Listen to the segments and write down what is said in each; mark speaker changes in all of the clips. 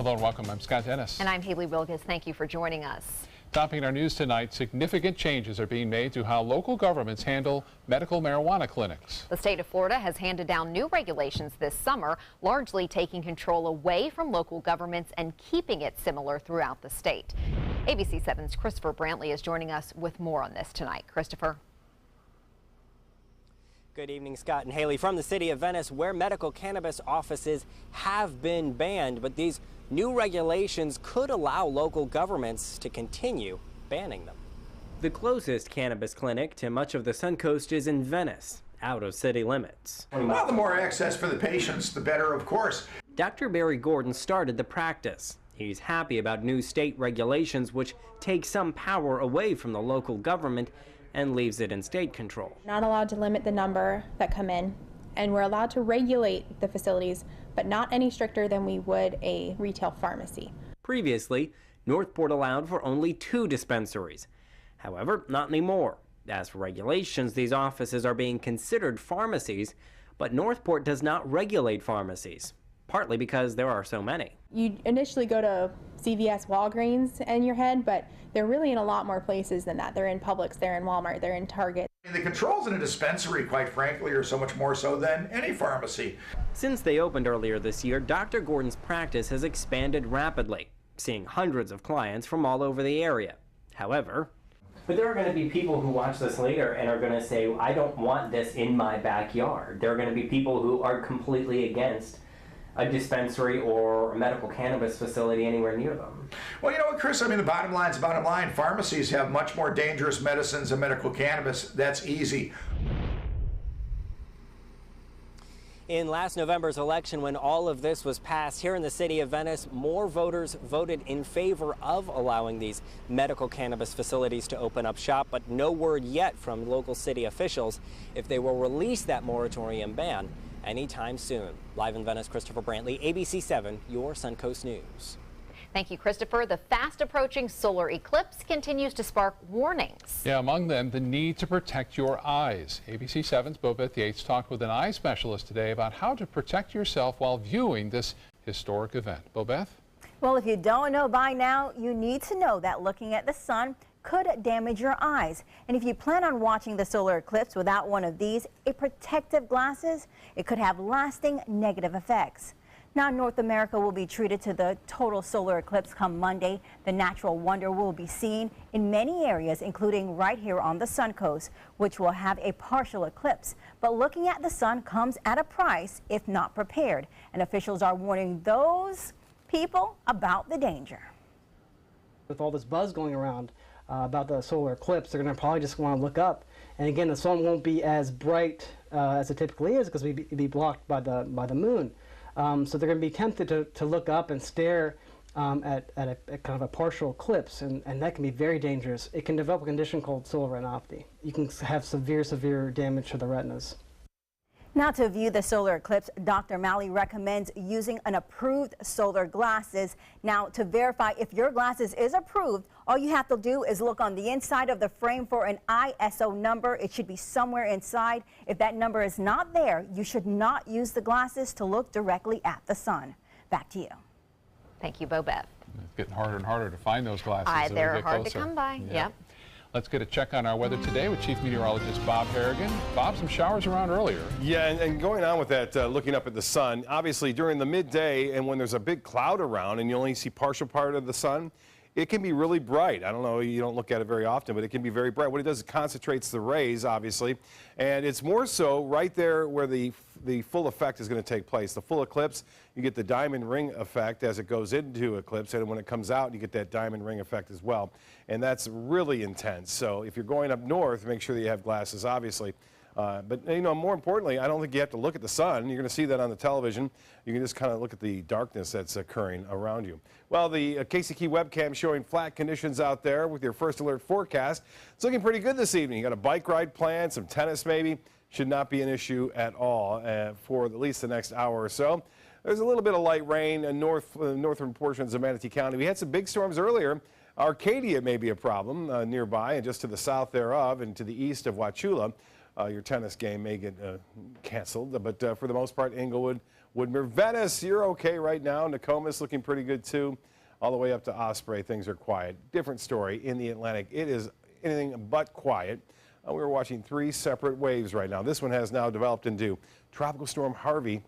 Speaker 1: Hello and welcome. I'm Scott Dennis.
Speaker 2: And I'm Haley Wilgus. Thank you for joining us.
Speaker 1: Topping our news tonight, significant changes are being made to how local governments handle medical marijuana clinics.
Speaker 2: The state of Florida has handed down new regulations this summer, largely taking control away from local governments and keeping it similar throughout the state. ABC 7's Christopher Brantley is joining us with more on this tonight. Christopher.
Speaker 3: Good evening, Scott and Haley. From the city of Venice, where medical cannabis offices have been banned, but these new regulations could allow local governments to continue banning them. The closest cannabis clinic to much of the Suncoast is in Venice, out of city limits.
Speaker 4: Well, the more access for the patients, the better, of course.
Speaker 3: Dr. Barry Gordon started the practice. He's happy about new state regulations which take some power away from the local government and leaves it in state control.
Speaker 5: Not allowed to limit the number that come in, and we're allowed to regulate the facilities, but not any stricter than we would a retail pharmacy.
Speaker 3: Previously, Northport allowed for only 2 dispensaries. However, not anymore. As for regulations, these offices are being considered pharmacies, but Northport does not regulate pharmacies, partly because there are so many.
Speaker 5: You initially go to CVS, Walgreens in your head, but they're really in a lot more places than that. They're in Publix, they're in Walmart, they're in Target.
Speaker 4: The controls in a dispensary, quite frankly, are so much more so than any pharmacy.
Speaker 3: Since they opened earlier this year, Dr. Gordon's practice has expanded rapidly, seeing hundreds of clients from all over the area. However, but there are going to be people who watch this later and are going to say, I don't want this in my backyard. There are going to be people who are completely against a dispensary or a medical cannabis facility anywhere near them.
Speaker 4: Well, you know what, Chris, I mean, the bottom line's the bottom line. Pharmacies have much more dangerous medicines than medical cannabis. That's easy.
Speaker 3: In last November's election, when all of this was passed here in the city of Venice, more voters voted in favor of allowing these medical cannabis facilities to open up shop, but no word yet from local city officials if they will release that moratorium ban anytime soon. Live in Venice, Christopher Brantley, ABC 7, your Suncoast News.
Speaker 2: Thank you, Christopher. The fast approaching solar eclipse continues to spark warnings.
Speaker 1: Yeah, among them, the need to protect your eyes. ABC 7's Bobeth Yates talked with an eye specialist today about how to protect yourself while viewing this historic event. Bobeth?
Speaker 6: Well, if you don't know by now, you need to know that looking at the sun could damage your eyes. And if you plan on watching the solar eclipse without one of these, a protective glasses, it could have lasting negative effects. Now, North America will be treated to the total solar eclipse come Monday. The natural wonder will be seen in many areas, including right here on the Suncoast, which will have a partial eclipse. But looking at the sun comes at a price if not prepared, and officials are warning those people about the danger.
Speaker 7: With all this buzz going around about the solar eclipse, they're going to probably just want to look up. And again, the sun won't be as bright as it typically is because it'd be blocked by the moon. So they're going to be tempted to look up and stare at a kind of a partial eclipse, and that can be very dangerous. It can develop a condition called solar retinopathy. You can have severe damage to the retinas.
Speaker 6: Now, to view the solar eclipse, Dr. Malley recommends using an approved solar glasses. Now, to verify if your glasses is approved, all you have to do is look on the inside of the frame for an ISO number. It should be somewhere inside. If that number is not there, you should not use the glasses to look directly at the sun. Back to you.
Speaker 2: Thank you, Bobeth.
Speaker 1: It's getting harder and harder to find those glasses.
Speaker 2: They're hard to come by.
Speaker 1: Yeah. Yep. Let's get a check on our weather today with Chief Meteorologist Bob Harrigan. Bob, some showers around earlier.
Speaker 8: Yeah, and going on with that, looking up at the sun, obviously during the midday and when there's a big cloud around and you only see partial part of the sun, it can be really bright. I don't know, you don't look at it very often, but it can be very bright. What it does, it concentrates the rays, obviously, and it's more so right there where the full effect is going to take place. The full eclipse, you get the diamond ring effect as it goes into eclipse, and when it comes out, you get that diamond ring effect as well, and that's really intense. So if you're going up north, make sure that you have glasses, obviously. But, you know, more importantly, I don't think you have to look at the sun. You're going to see that on the television. You can just kind of look at the darkness that's occurring around you. Well, the Casey Key webcam showing flat conditions out there with your first alert forecast. It's looking pretty good this evening. You got a bike ride planned, some tennis maybe. Should not be an issue at all for at least the next hour or so. There's a little bit of light rain in northern portions of Manatee County. We had some big storms earlier. Arcadia may be a problem nearby and just to the south thereof and to the east of Wauchula. Your tennis game may get canceled, but for the most part, Inglewood, Woodmere, Venice, you're okay right now. Nokomis looking pretty good too. All the way up to Osprey, things are quiet. Different story in the Atlantic. It is anything but quiet. We're watching 3 separate waves right now. This one has now developed into Tropical Storm Harvey.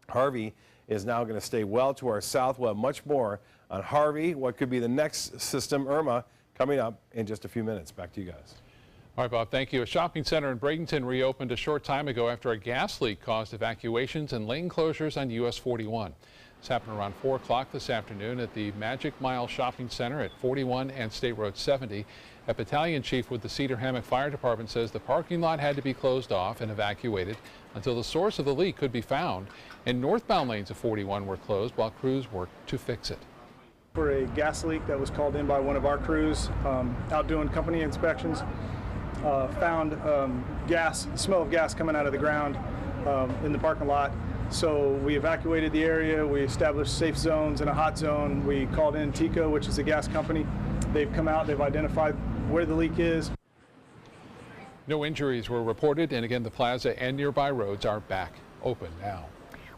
Speaker 8: Harvey is now going to stay well to our south. We'll have much more on Harvey, what could be the next system, Irma, coming up in just a few minutes. Back to you guys.
Speaker 1: All right, Bob, thank you. A shopping center in Bradenton reopened a short time ago after a gas leak caused evacuations and lane closures on US 41. This happened around 4 o'clock this afternoon at the Magic Mile Shopping Center at 41 and State Road 70. A battalion chief with the Cedar Hammock Fire Department says the parking lot had to be closed off and evacuated until the source of the leak could be found. And northbound lanes of 41 were closed while crews worked to fix it.
Speaker 9: For a gas leak that was called in by one of our crews out doing company inspections, found smell of gas coming out of the ground in the parking lot. So we evacuated the area, we established safe zones and a hot zone. We called in TECO, which is a gas company. They've come out, they've identified where the leak is.
Speaker 1: No injuries were reported, and again, the plaza and nearby roads are back open now.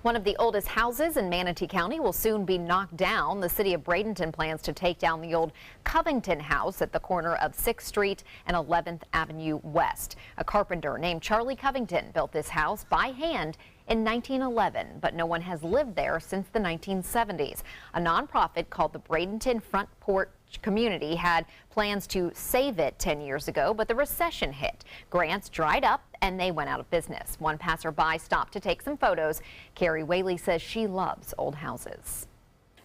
Speaker 2: One of the oldest houses in Manatee County will soon be knocked down. The city of Bradenton plans to take down the old Covington house at the corner of 6th Street and 11th Avenue West. A carpenter named Charlie Covington built this house by hand in 1911, but no one has lived there since the 1970s. A nonprofit called the Bradenton Front Porch Community had plans to save it 10 years ago, but the recession hit. Grants dried up and they went out of business. One passerby stopped to take some photos. Carrie Whaley says she loves old houses.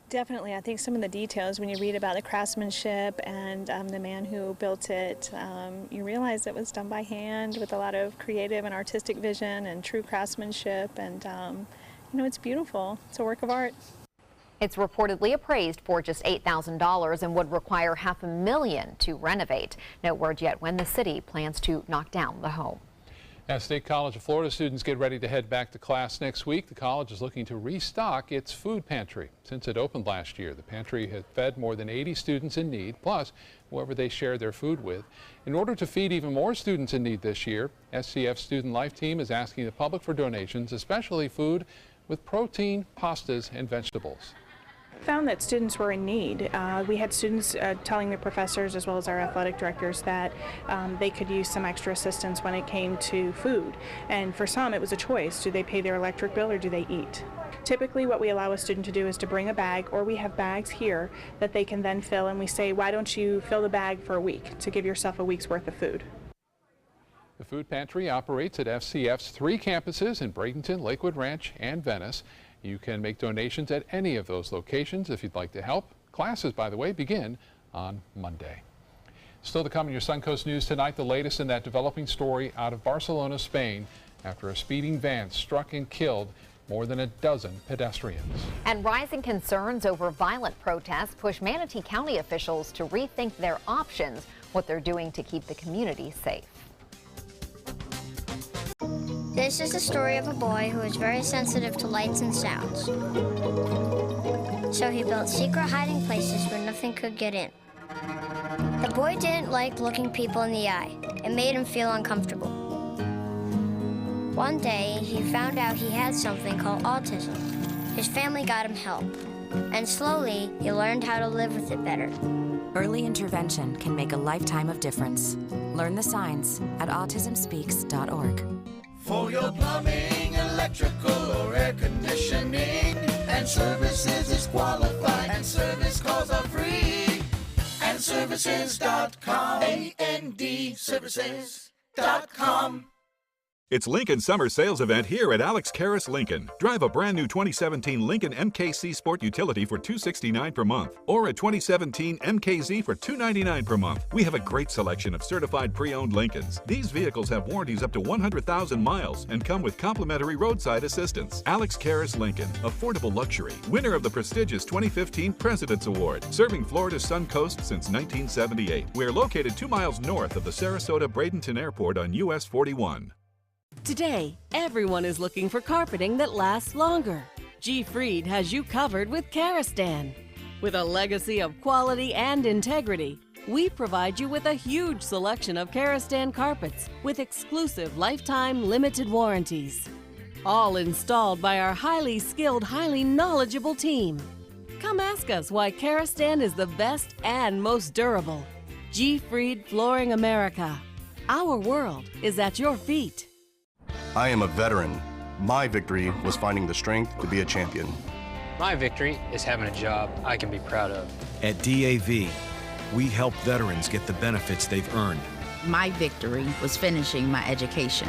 Speaker 10: Definitely. I think some of the details, when you read about the craftsmanship and the man who built it, you realize it was done by hand with a lot of creative and artistic vision and true craftsmanship. And, you know, it's beautiful. It's a work of art.
Speaker 2: It's reportedly appraised for just $8,000 and would require $500,000 to renovate. No word yet when the city plans to knock down the home.
Speaker 1: As State College of Florida students get ready to head back to class next week, the college is looking to restock its food pantry. Since it opened last year, the pantry has fed more than 80 students in need, plus whoever they share their food with. In order to feed even more students in need this year, SCF Student Life Team is asking the public for donations, especially food with protein, pastas, and vegetables.
Speaker 10: Found that students were in need. We had students telling their professors as well as our athletic directors that they could use some extra assistance when it came to food. And for some it was a choice. Do they pay their electric bill or do they eat? Typically what we allow a student to do is to bring a bag, or we have bags here that they can then fill, and we say, why don't you fill the bag for a week to give yourself a week's worth of food.
Speaker 1: The food pantry operates at FCF's 3 campuses in Bradenton, Lakewood Ranch, and Venice. You can make donations at any of those locations if you'd like to help. Classes, by the way, begin on Monday. Still to come in your Suncoast News tonight, the latest in that developing story out of Barcelona, Spain, after a speeding van struck and killed more than a dozen pedestrians.
Speaker 2: And rising concerns over violent protests push Manatee County officials to rethink their options, what they're doing to keep the community safe.
Speaker 11: This is the story of a boy who is very sensitive to lights and sounds. So he built secret hiding places where nothing could get in. The boy didn't like looking people in the eye. It made him feel uncomfortable. One day, he found out he had something called autism. His family got him help, and slowly, he learned how to live with it better.
Speaker 12: Early intervention can make a lifetime of difference. Learn the signs at autismspeaks.org.
Speaker 13: For your plumbing, electrical, or air conditioning, and services is qualified, and service calls are free. And services.com, AND services.com.
Speaker 14: It's Lincoln's summer sales event here at Alex Karras Lincoln. Drive a brand new 2017 Lincoln MKC Sport Utility for $269 per month, or a 2017 MKZ for $299 per month. We have a great selection of certified pre-owned Lincolns. These vehicles have warranties up to 100,000 miles and come with complimentary roadside assistance. Alex Karras Lincoln, affordable luxury. Winner of the prestigious 2015 President's Award, serving Florida's Sun Coast since 1978. We're located 2 miles north of the Sarasota-Bradenton Airport on US 41.
Speaker 15: Today, everyone is looking for carpeting that lasts longer. G. Fried has you covered with Karastan. With a legacy of quality and integrity, we provide you with a huge selection of Karastan carpets with exclusive lifetime limited warranties. all installed by our highly skilled, highly knowledgeable team. Come ask us why Karastan is the best and most durable. G. Fried Flooring America. Our world is at your feet.
Speaker 16: I am a veteran. My victory was finding the strength to be a champion.
Speaker 17: My victory is having a job I can be proud of.
Speaker 18: At DAV, we help veterans get the benefits they've earned.
Speaker 19: My victory was finishing my education.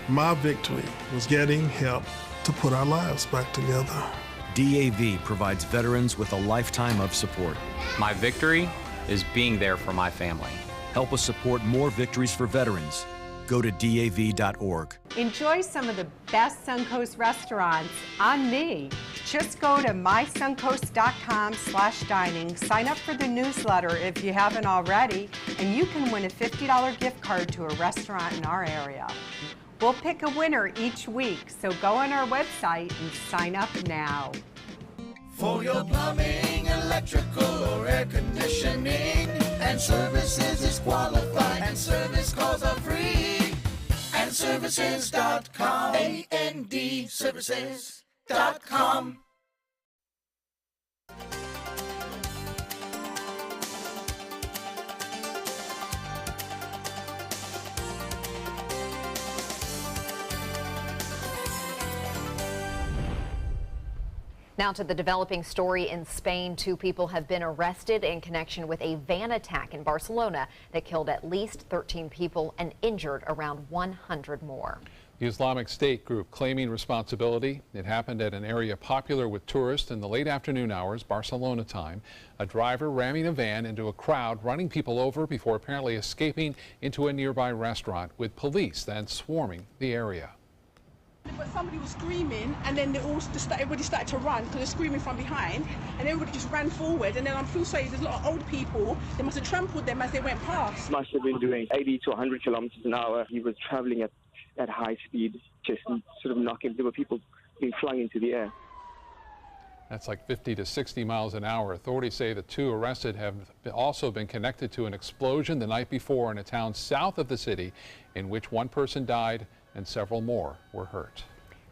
Speaker 20: My victory was getting help to put our lives back together.
Speaker 18: DAV provides veterans with a lifetime of support.
Speaker 21: My victory is being there for my family.
Speaker 18: Help us support more victories for veterans. Go to DAV.org.
Speaker 22: Enjoy some of the best Suncoast restaurants on me. Just go to mysuncoast.com/dining, sign up for the newsletter if you haven't already, and you can win a $50 gift card to a restaurant in our area. We'll pick a winner each week, so go on our website and sign up now.
Speaker 13: For your plumbing, electrical, or air conditioning, and services is qualified, and service calls are free. And services.com, A-N-D, services.com.
Speaker 2: Now to the developing story in Spain. 2 people have been arrested in connection with a van attack in Barcelona that killed at least 13 people and injured around 100 more.
Speaker 1: The Islamic State group claiming responsibility. It happened at an area popular with tourists in the late afternoon hours, Barcelona time. A driver ramming a van into a crowd, running people over before apparently escaping into a nearby restaurant, with police then swarming the area.
Speaker 23: But somebody was screaming, and then everybody started to run because they're screaming from behind, and everybody just ran forward. And then I'm feel sorry, there's a lot of old people. They must have trampled them as they went past.
Speaker 24: Must have been doing 80 to 100 kilometers an hour. He was traveling at high speed, just sort of knocking. There were people being flung into the air.
Speaker 1: That's like 50 to 60 miles an hour. Authorities say the 2 arrested have also been connected to an explosion the night before in a town south of the city, in which 1 person died and several more were hurt.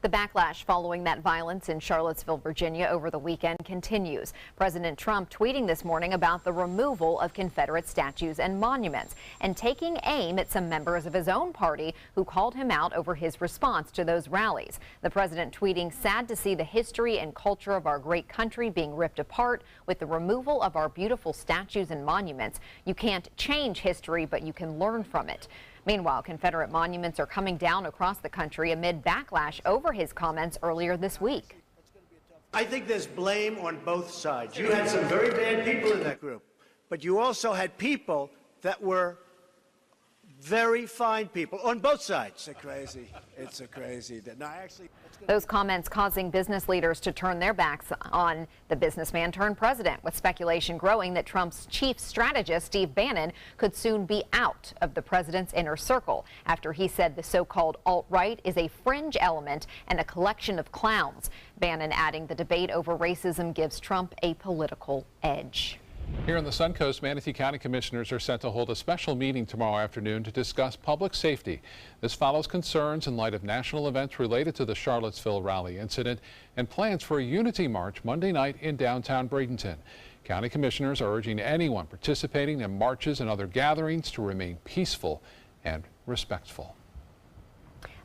Speaker 2: The backlash following that violence in Charlottesville, Virginia over the weekend continues. President Trump tweeting this morning about the removal of Confederate statues and monuments and taking aim at some members of his own party who called him out over his response to those rallies. The president tweeting, "Sad to see the history and culture of our great country being ripped apart with the removal of our beautiful statues and monuments. You can't change history, but you can learn from it." Meanwhile, Confederate monuments are coming down across the country amid backlash over his comments earlier this week.
Speaker 25: I think there's blame on both sides. You had some very bad people in that group, but you also had people that were very fine people on both sides. It's crazy. It's a crazy. No, actually,
Speaker 2: those comments causing business leaders to turn their backs on the businessman turned president, with speculation growing that Trump's chief strategist, Steve Bannon, could soon be out of the president's inner circle after he said the so-called alt-right is a fringe element and a collection of clowns. Bannon adding the debate over racism gives Trump a political edge.
Speaker 1: Here on the Suncoast, Manatee County commissioners are set to hold a special meeting tomorrow afternoon to discuss public safety. This follows concerns in light of national events related to the Charlottesville rally incident and plans for a unity march Monday night in downtown Bradenton. County commissioners are urging anyone participating in marches and other gatherings to remain peaceful and respectful.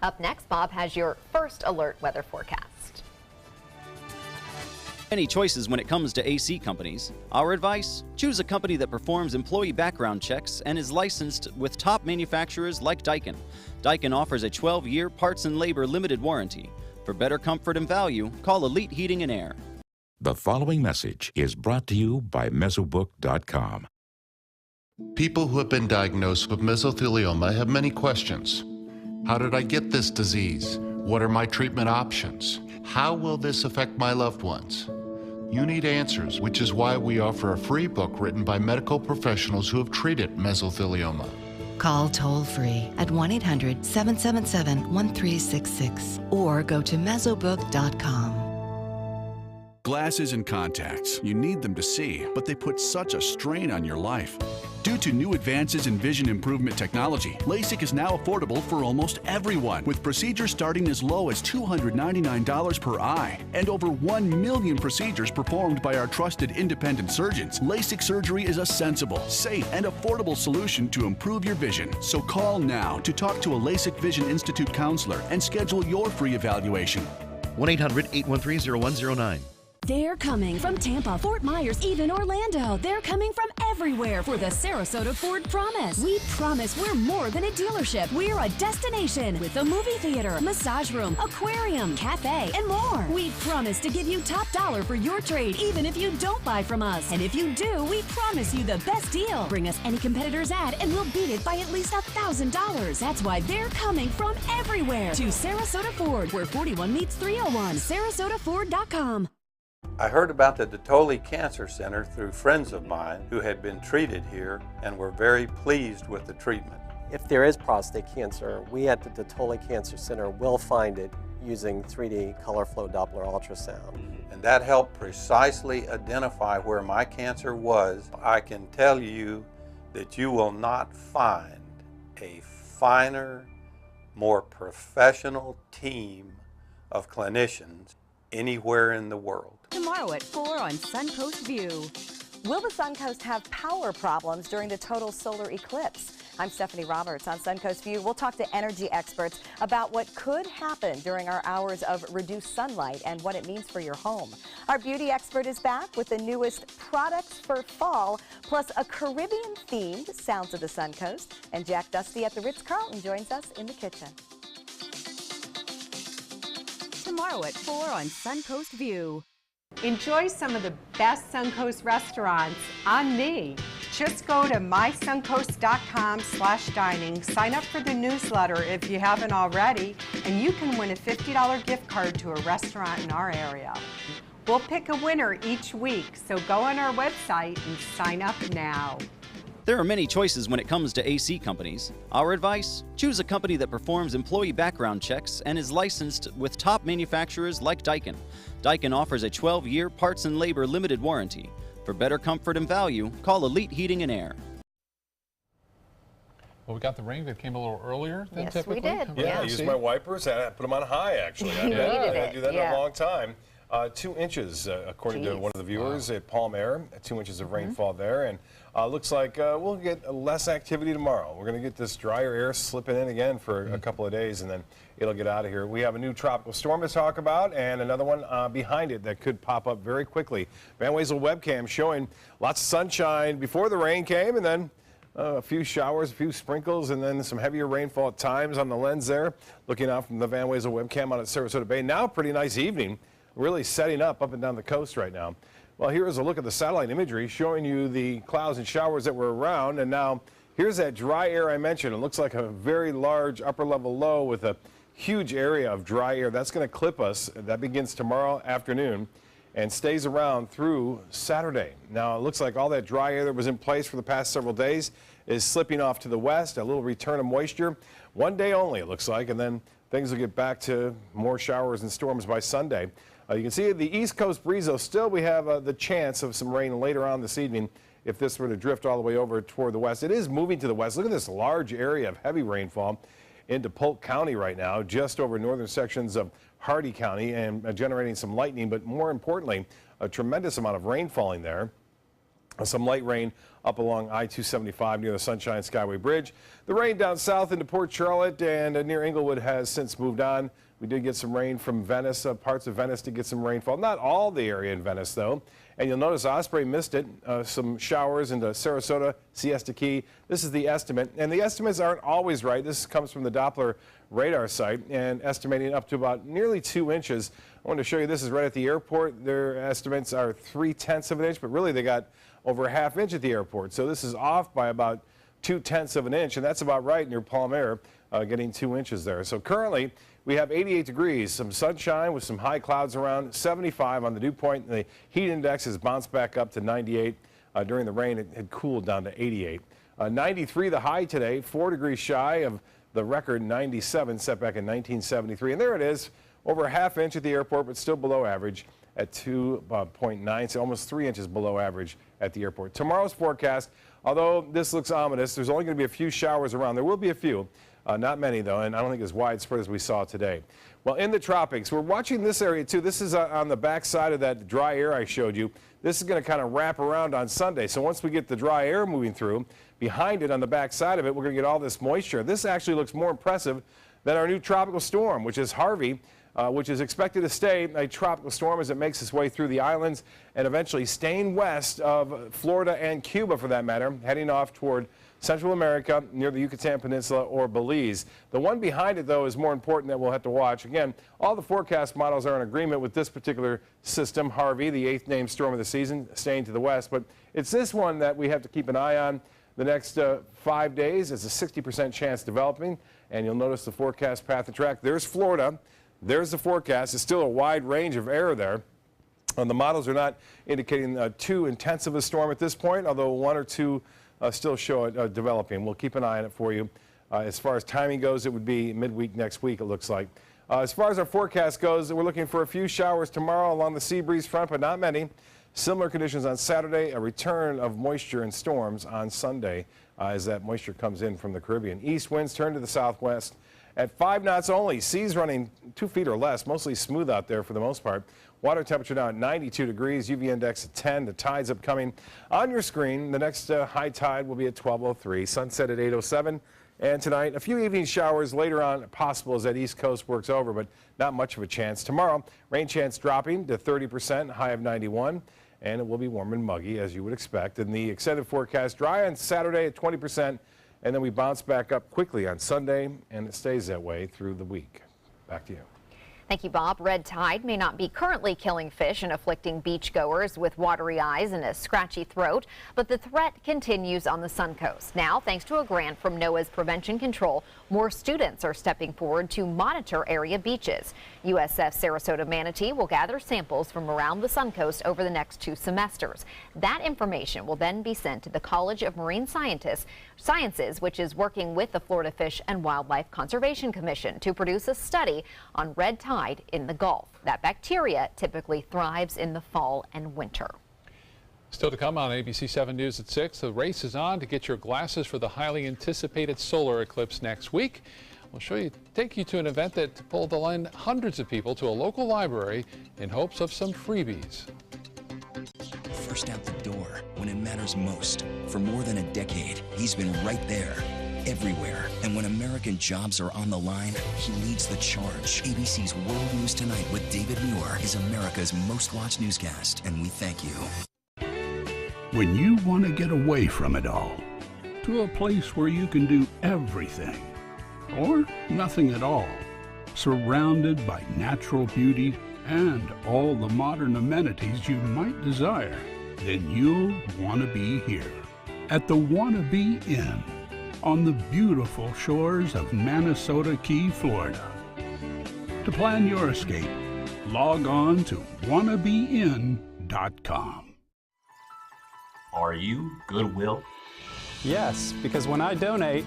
Speaker 2: Up next, Bob has your first alert weather forecast.
Speaker 26: Many choices when it comes to AC companies. Our advice? Choose a company that performs employee background checks and is licensed with top manufacturers like Daikin. Daikin offers a 12-year parts and labor limited warranty. For better comfort and value, call Elite Heating and Air.
Speaker 27: The following message is brought to you by Mesobook.com.
Speaker 28: People who have been diagnosed with mesothelioma have many questions. How did I get this disease? What are my treatment options? How will this affect my loved ones? You need answers, which is why we offer a free book written by medical professionals who have treated mesothelioma.
Speaker 29: Call toll-free at 1-800-777-1366 or go to Mesobook.com.
Speaker 3: Glasses and contacts. You need them to see, but they put such a strain on your life. Due to new advances in vision improvement technology, LASIK is now affordable for almost everyone, with procedures starting as low as $299 per eye and over 1 million procedures performed by our trusted independent surgeons. LASIK surgery is a sensible, safe, and affordable solution to improve your vision. So call now to talk to a LASIK Vision Institute counselor and schedule your free evaluation.
Speaker 4: 1-800-813-0109.
Speaker 5: They're coming from Tampa, Fort Myers, even Orlando. They're coming from everywhere for the Sarasota Ford Promise. We promise we're more than a dealership. We're a destination with a movie theater, massage room, aquarium, cafe, and more. We promise to give you top dollar for your trade, even if you don't buy from us. And if you do, we promise you the best deal. Bring us any competitor's ad and we'll beat it by at least $1,000. That's why they're coming from everywhere to Sarasota Ford, where 41 meets 301. SarasotaFord.com.
Speaker 6: I heard about the Dotoli Cancer Center through friends of mine who had been treated here and were very pleased with the treatment.
Speaker 7: If there is prostate cancer, we at the Dotoli Cancer Center will find it using 3D color flow Doppler ultrasound.
Speaker 6: And that helped precisely identify where my cancer was. I can tell you that you will not find a finer, more professional team of clinicians anywhere in the world.
Speaker 8: Tomorrow at 4 on Suncoast View. Will the Suncoast have power problems during the total solar eclipse? I'm Stephanie Roberts on Suncoast View. We'll talk to energy experts about what could happen during our hours of reduced sunlight and what it means for your home. Our beauty expert is back with the newest products for fall, plus a Caribbean-themed Sounds of the Suncoast. And Jack Dusty at the Ritz-Carlton joins us in the kitchen. Tomorrow at 4 on Suncoast View.
Speaker 22: Enjoy some of the best Suncoast restaurants on me. Just go to mysuncoast.com/dining, sign up for the newsletter if you haven't already, and you can win a $50 gift card to a restaurant in our area. We'll pick a winner each week, so go on our website and sign up now.
Speaker 26: There are many choices when it comes to AC companies. Our advice? Choose a company that performs employee background checks and is licensed with top manufacturers like Daikin. Daikin offers a 12-year parts and labor limited warranty. For better comfort and value, call Elite Heating and Air.
Speaker 1: Well, we got the rain that came a little earlier than
Speaker 2: Yes,
Speaker 1: typically.
Speaker 2: we did.
Speaker 9: Yeah, I used my wipers. I put them on high, actually. I didn't do that in a long time. 2 inches, according to one of the viewers at Palm Air, 2 inches of rainfall there. And looks like we'll get less activity tomorrow. We're going to get this drier air slipping in again for a couple of days, and then it'll get out of here. We have a new tropical storm to talk about and another one behind it that could pop up very quickly. Van Wezel webcam showing lots of sunshine before the rain came, and then a few showers, a few sprinkles, and then some heavier rainfall at times on the lens there. Looking out from the Van Wezel webcam out at Sarasota Bay. Now, pretty nice evening. Really setting up and down the coast right now. Well, here is a look at the satellite imagery showing you the clouds and showers that were around. And now here's that dry air I mentioned. It looks like a very large upper level low with a huge area of dry air. That's going to clip us. That begins tomorrow afternoon and stays around through Saturday. Now, it looks like all that dry air that was in place for the past several days is slipping off to the west. A little return of moisture. One day only, it looks like, and then things will get back to more showers and storms by Sunday. You can see the East Coast breeze, though, still we have the chance of some rain later on this evening if this were to drift all the way over toward the west. It is moving to the west. Look at this large area of heavy rainfall into Polk County right now, just over northern sections of Hardy County, and generating some lightning, but more importantly, a tremendous amount of rain falling there. Some light rain up along I-275 near the Sunshine Skyway Bridge. The rain down south into Port Charlotte and near Inglewood has since moved on. We did get some rain from Venice, parts of Venice did get some rainfall. Not all the area in Venice, though. And you'll notice Osprey missed it. Some showers into Sarasota, Siesta Key. This is the estimate. And the estimates aren't always right. This comes from the Doppler radar site and estimating up to about nearly 2 inches. I want to show you this is right at the airport. Their estimates are 0.3 of an inch, but really they got over a ½ inch at the airport. So this is off by about 0.2 of an inch, and that's about right near Palm Air, getting 2 inches there. So currently, we have 88 degrees, some sunshine with some high clouds around, 75 on the dew point. And the heat index has bounced back up to 98. During the rain, it had cooled down to 88. 93 the high today, 4 degrees shy of the record 97 set back in 1973. And there it is, over a ½ inch at the airport, but still below average. at 2.9, so almost 3 inches below average at the airport. Tomorrow's forecast, although this looks ominous, there's only going to be a few showers around. There will be a few, not many though, and I don't think as widespread as we saw today. Well, in the tropics, we're watching this area too. This is on the back side of that dry air I showed you. This is going to kind of wrap around on Sunday. So once we get the dry air moving through, behind it on the back side of it, we're going to get all this moisture. This actually looks more impressive than our new tropical storm, which is Harvey, which is expected to stay a tropical storm as it makes its way through the islands and eventually staying west of Florida and Cuba, for that matter, heading off toward Central America near the Yucatan Peninsula or Belize. The one behind it, though, is more important that we'll have to watch. Again, all the forecast models are in agreement with this particular system, Harvey, the 8th named storm of the season, staying to the west. But it's this one that we have to keep an eye on the next 5 days. It's a 60% chance developing, and you'll notice the forecast path and track. There's Florida. There's the forecast. It's still a wide range of air there. The models are not indicating too intense of a storm at this point, although 1 or 2 still show it developing. We'll keep an eye on it for you. As far as timing goes, it would be midweek next week, it looks like. As far as our forecast goes, we're looking for a few showers tomorrow along the sea breeze front, but not many. Similar conditions on Saturday, a return of moisture and storms on Sunday as that moisture comes in from the Caribbean. East winds turn to the southwest at 5 knots only. Seas running 2 feet or less, mostly smooth out there for the most part. Water temperature now at 92 degrees, UV index at 10. The tide's upcoming. On your screen, the next high tide will be at 12:03, sunset at 8:07. And tonight, a few evening showers later on possible as that east coast works over, but not much of a chance. Tomorrow, rain chance dropping to 30%, high of 91. And it will be warm and muggy, as you would expect. And the extended forecast, dry on Saturday at 20%, and then we bounce back up quickly on Sunday, and it stays that way through the week. Back to you.
Speaker 2: Thank you, Bob. Red tide may not be currently killing fish and afflicting beachgoers with watery eyes and a scratchy throat, but the threat continues on the Suncoast. Now, thanks to a grant from NOAA's Prevention Control, more students are stepping forward to monitor area beaches. USF Sarasota Manatee will gather samples from around the Suncoast over the next 2 semesters. That information will then be sent to the College of Marine Sciences, which is working with the Florida Fish and Wildlife Conservation Commission to produce a study on red tide in the Gulf. That bacteria typically thrives in the fall and winter.
Speaker 1: Still to come on ABC 7 News at 6. The race is on to get your glasses for the highly anticipated solar eclipse next week. We'll take you to an event that pulled in hundreds of people to a local library in hopes of some freebies.
Speaker 4: First out the door when it matters most. For more than a decade, he's been right there, everywhere. And when American jobs are on the line, he leads the charge. ABC's World News Tonight with David Muir is America's most watched newscast, and we thank you.
Speaker 10: When you want to get away from it all, to a place where you can do everything, or nothing at all, surrounded by natural beauty and all the modern amenities you might desire, then you'll want to be here at the Wanna Be Inn on the beautiful shores of Manasota Key, Florida. To plan your escape, log on to wannabeinn.com.
Speaker 11: Are you Goodwill?
Speaker 12: Yes, because when I donate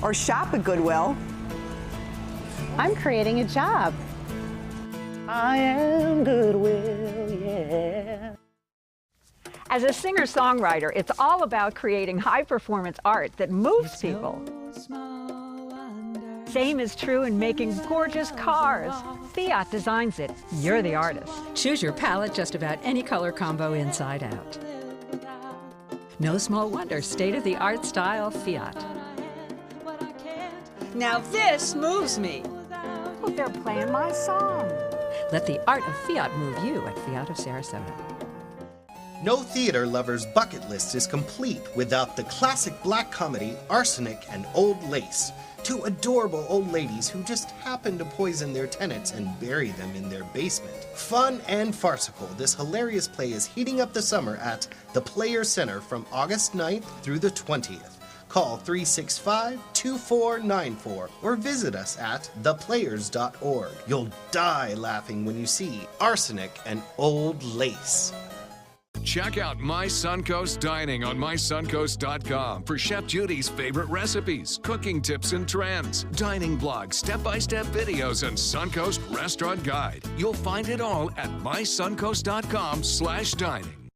Speaker 14: or shop at Goodwill,
Speaker 15: I'm creating a job.
Speaker 14: I am Goodwill, yeah.
Speaker 16: As a singer-songwriter, it's all about creating high-performance art that moves people. Same is true in making gorgeous cars. Fiat designs it. You're the artist.
Speaker 17: Choose your palette just about any color combo inside out. No small wonder, state-of-the-art style Fiat.
Speaker 16: Now this moves me. Oh, they're playing my song.
Speaker 17: Let the art of Fiat move you at Fiat of Sarasota.
Speaker 19: No theater lover's bucket list is complete without the classic black comedy Arsenic and Old Lace. 2 adorable old ladies who just happen to poison their tenants and bury them in their basement. Fun and farcical, this hilarious play is heating up the summer at the Players Center from August 9th through the 20th. Call 365-2494 or visit us at theplayers.org. You'll die laughing when you see Arsenic and Old Lace.
Speaker 13: Check out My Suncoast Dining on mysuncoast.com for Chef Judy's favorite recipes, cooking tips and trends, dining blogs, step-by-step videos, and Suncoast Restaurant Guide. You'll find it all at mysuncoast.com/dining.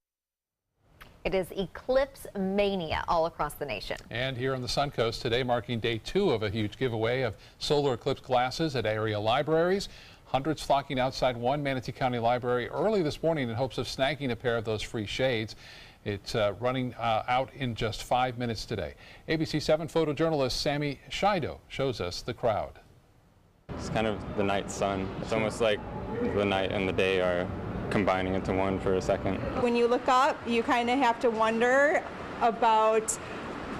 Speaker 2: It is Eclipse Mania all across the nation.
Speaker 1: And here on the Suncoast today, marking day 2 of a huge giveaway of solar eclipse glasses at area libraries. Hundreds flocking outside one Manatee County library early this morning in hopes of snagging a pair of those free shades. It's running out in just 5 minutes today. ABC 7 photojournalist Sammy Shido shows us the crowd.
Speaker 18: It's kind of the night sun. It's almost like the night and the day are combining into one for a second.
Speaker 20: When you look up, you kind of have to wonder about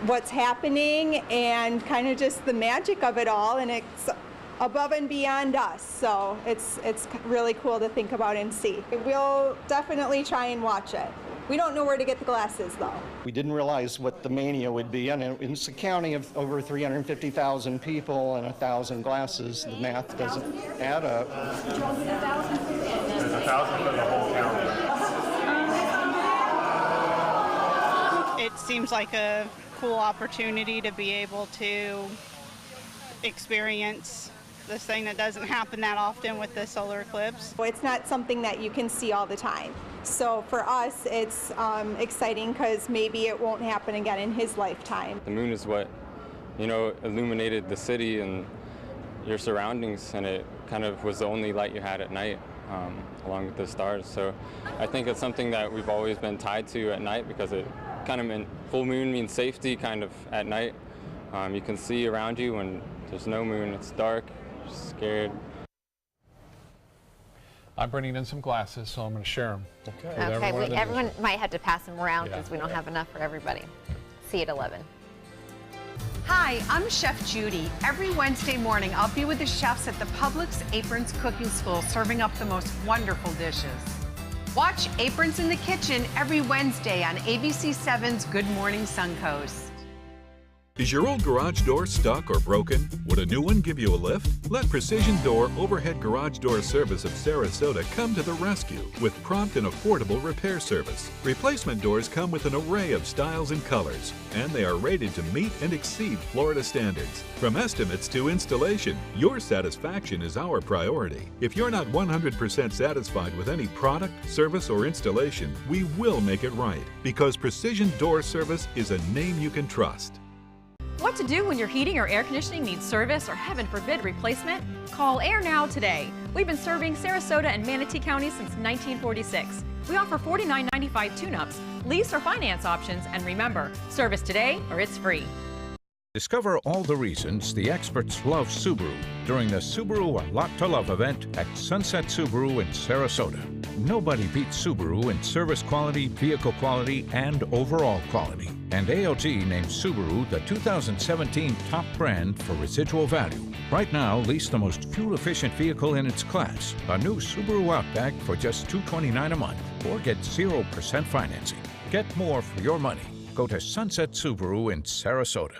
Speaker 20: what's happening and kind of just the magic of it all, and it's above and beyond us, so it's really cool to think about and see. We'll definitely try and watch it. We don't know where to get the glasses though.
Speaker 21: We didn't realize what the mania would be, and it's a county of over 350,000 people and 1,000 glasses. The math doesn't add up.
Speaker 23: There's 1,000 for the whole county.
Speaker 24: It seems like a cool opportunity to be able to experience this thing that doesn't happen that often with the solar eclipse.
Speaker 20: It's not something that you can see all the time. So for us, it's exciting because maybe it won't happen again in his lifetime.
Speaker 18: The moon is what, illuminated the city and your surroundings, and it kind of was the only light you had at night, along with the stars. So I think it's something that we've always been tied to at night because it kind of meant full moon means safety kind of at night. You can see around you when there's no moon, it's dark. Scared.
Speaker 1: I'm bringing in some glasses, so I'm going to share them.
Speaker 2: Okay, everyone might have to pass them around because we don't have enough for everybody. See you at 11.
Speaker 22: Hi, I'm Chef Judy. Every Wednesday morning, I'll be with the chefs at the Publix Aprons Cooking School serving up the most wonderful dishes. Watch Aprons in the Kitchen every Wednesday on ABC 7's Good Morning Suncoast.
Speaker 25: Is your old garage door stuck or broken? Would a new one give you a lift? Let Precision Door Overhead Garage Door Service of Sarasota come to the rescue with prompt and affordable repair service. Replacement doors come with an array of styles and colors, and they are rated to meet and exceed Florida standards. From estimates to installation, your satisfaction is our priority. If you're not 100% satisfied with any product, service, or installation, we will make it right, because Precision Door Service is a name you can trust.
Speaker 27: What to do when your heating or air conditioning needs service or, heaven forbid, replacement? Call Air Now today. We've been serving Sarasota and Manatee County since 1946. We offer $49.95 tune-ups, lease or finance options, and remember, service today or it's free.
Speaker 28: Discover all the reasons the experts love Subaru during the Subaru A Lot to Love event at Sunset Subaru in Sarasota. Nobody beats Subaru in service quality, vehicle quality, and overall quality. And ALG named Subaru the 2017 top brand for residual value. Right now, lease the most fuel-efficient vehicle in its class, a new Subaru Outback for just $229 a month, or get 0% financing. Get more for your money. Go to Sunset Subaru in Sarasota.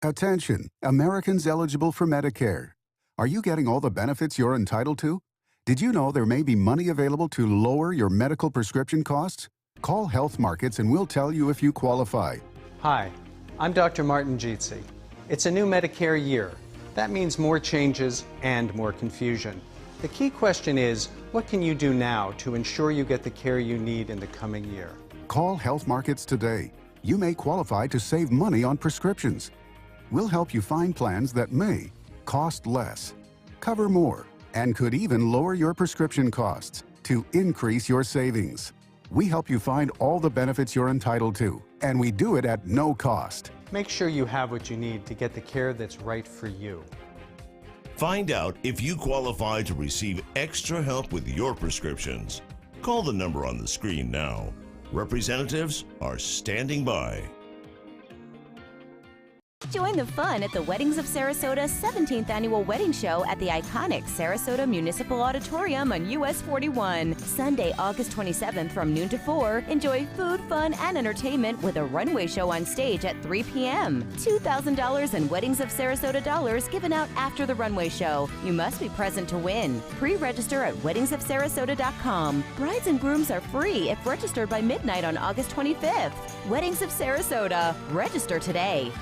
Speaker 30: Attention, Americans eligible for Medicare. Are you getting all the benefits you're entitled to? Did you know there may be money available to lower your medical prescription costs? Call Health Markets and we'll tell you if you qualify.
Speaker 12: Hi, I'm Dr. Martin Jeetzy. It's a new Medicare year. That means more changes and more confusion. The key question is, what can you do now to ensure you get the care you need in the coming year?
Speaker 30: Call Health Markets today. You may qualify to save money on prescriptions. We'll help you find plans that may cost less, cover more, and could even lower your prescription costs to increase your savings. We help you find all the benefits you're entitled to, and we do it at no cost.
Speaker 12: Make sure you have what you need to get the care that's right for you.
Speaker 31: Find out if you qualify to receive extra help with your prescriptions. Call the number on the screen now. Representatives are standing by.
Speaker 3: Join the fun at the Weddings of Sarasota 17th Annual Wedding Show at the iconic Sarasota Municipal Auditorium on US 41. Sunday, August 27th from noon to 4. Enjoy food, fun, and entertainment with a runway show on stage at 3 p.m. $2,000 in Weddings of Sarasota dollars given out after the runway show. You must be present to win. Pre-register at weddingsofsarasota.com. Brides and grooms are free if registered by midnight on August 25th. Weddings of Sarasota. Register today.